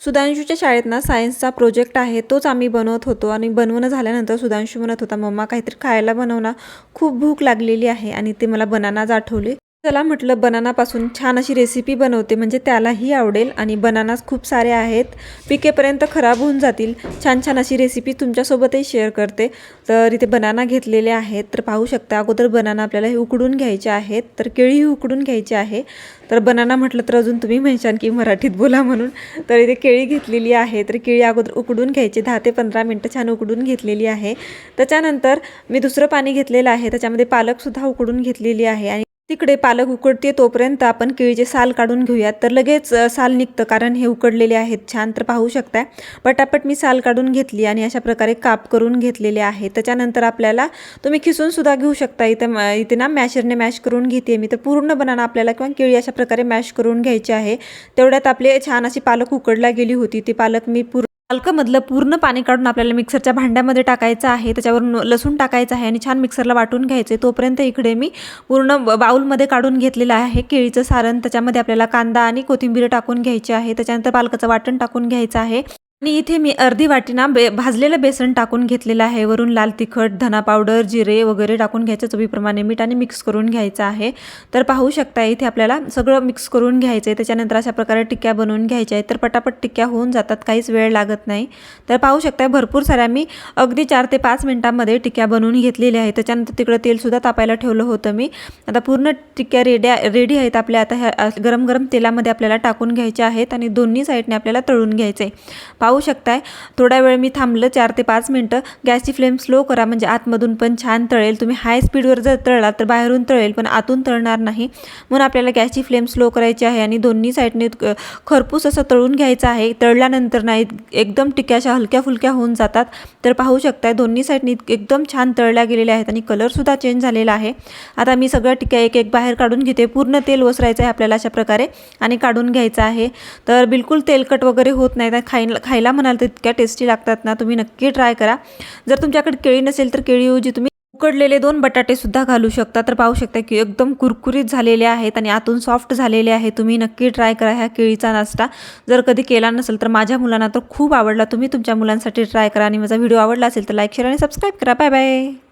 सुधांशूच्या शाळेत ना सायन्सचा प्रोजेक्ट आहे, तोच आम्ही बनवत होतो आणि बनवणं झाल्यानंतर सुधांशू म्हणत होता, मम्मा काहीतरी खायला बनव ना, खूप भूक लागलेली आहे. आणि ते मला बनानाच आठवले. चला म्हटलं बनानापासून छान अशी रेसिपी बनवते, म्हणजे त्यालाही आवडेल. आणि बनानास खूप सारे आहेत, पिकेपर्यंत खराब होऊन जातील. छान छान अशी रेसिपी तुमच्यासोबतही शेअर करते. तर इथे बनाना घेतलेले आहेत, तर पाहू शकता. अगोदर बनाना आपल्याला हे उकडून घ्यायचे आहेत, तर केळीही उकडून घ्यायची आहे. तर बनाना म्हटलं तर अजून तुम्ही म्हणशाल की मराठीत बोला म्हणून. तर इथे केळी घेतलेली आहे, तर केळी अगोदर उकडून घ्यायची, 10 ते 15 मिनटं छान उकडून घेतलेली आहे. त्याच्यानंतर मी दुसरं पाणी घेतलेलं आहे, त्याच्यामध्ये पालकसुद्धा उकडून घेतलेली आहे. आणि तिकडे पालक उकडते तोपर्यंत आपण केळीचे साल काढून घेऊयात. तर लगेच साल निघतं, कारण हे उकडलेले आहेत छान. तर पाहू शकता पटापट मी साल काढून घेतली आणि अशा प्रकारे काप करून घेतलेले आहे. त्याच्यानंतर आपल्याला तुम्ही खिसून सुद्धा घेऊ शकता. इथे ना मॅशरने मॅश करून घेते मी. तर पूर्ण बनाना आपल्याला किंवा केळी अशा प्रकारे मॅश करून घ्यायची आहे. तेवढ्यात आपले छान अशी पालक उकडला गेली होती. ती पालक मी पालकमधलं पूर्ण पाणी काढून आपल्याला मिक्सरच्या भांड्यामध्ये टाकायचं आहे. त्याच्यावरून लसूण टाकायचं आहे आणि छान मिक्सरला वाटून घ्यायचे. तोपर्यंत इकडे मी पूर्ण बाउलमध्ये काढून घेतलेलं आहे केळीचं सारण. त्याच्यामध्ये आपल्याला कांदा आणि कोथिंबीर टाकून घ्यायची आहे. त्याच्यानंतर पालकाचं वाटण टाकून घ्यायचं आहे. आणि इथे मी अर्धी वाटी ना भाजलेलं बेसन टाकून घेतलेलं आहे. वरून लाल तिखट, धना पावडर, जिरे वगैरे टाकून घ्यायचं, चवीप्रमाणे मीठ, आणि मिक्स करून घ्यायचं आहे. तर पाहू शकता इथे आपल्याला सगळं मिक्स करून घ्यायचं आहे. त्याच्यानंतर अशा प्रकारे टिक्क्या बनवून घ्यायच्या आहेत. तर पटापट टिक्क्या होऊन जातात, काहीच वेळ लागत नाही. तर पाहू शकता भरपूर साऱ्या मी अगदी 4 ते 5 मिनिटांमध्ये टिक्क्या बनवून घेतलेल्या आहेत. त्याच्यानंतर तिकडं तेलसुद्धा तापायला ठेवलं होतं मी. आता पूर्ण टिक्क्या रेडी आहेत आपल्या. आता ह्या गरम गरम तेलामध्ये आपल्याला टाकून घ्यायच्या आहेत आणि दोन्ही साईडने आपल्याला तळून घ्यायचं आहे. पाहू शकताय थोडा वेळ मी थांबलं, 4 ते 5 मिनिटं. गॅसची फ्लेम स्लो करा, म्हणजे आतमधून पण छान तळेल. तुम्ही हाय स्पीडवर जर तळलात तर बाहेरून तळेल, पण आतून तळणार नाही. म्हणून आपल्याला गॅसची फ्लेम स्लो करायची आहे आणि दोन्ही साईडने खरपूस असं तळून घ्यायचं आहे. तळल्यानंतर नाही एकदम टिक्या अशा हलक्या फुलक्या होऊन जातात. तर पाहू शकताय दोन्ही साईडने एकदम छान तळल्या गेलेल्या आहेत आणि कलरसुद्धा चेंज झालेला आहे. आता मी सगळ्या टिक्या एक एक बाहेर काढून घेते. पूर्ण तेल ओसरायचं आहे आपल्याला अशा प्रकारे आणि काढून घ्यायचं आहे. तर बिलकुल तेलकट वगैरे होत नाही. खायला म्हणाल तर इतक्या टेस्टी लागतात ना, तुम्ही नक्की ट्राय करा. जर तुमच्याकडे केळी नसेल तर केळीऐवजी तुम्ही उकडलेले 2 बटाटे सुद्धा घालू शकता. तर पाहू शकता की एकदम कुरकुरीत झालेले आहेत आणि आतून सॉफ्ट झालेले आहे. तुम्ही नक्की ट्राय करा ह्या केळीचा नाश्ता. जर कधी केला नसेल तर माझ्या मुलांना तर खूप आवडला. तुम्ही तुमच्या मुलांसाठी ट्राय करा आणि माझा व्हिडिओ आवडला असेल तर लाईक, शेअर आणि सबस्क्राईब करा. Bye bye.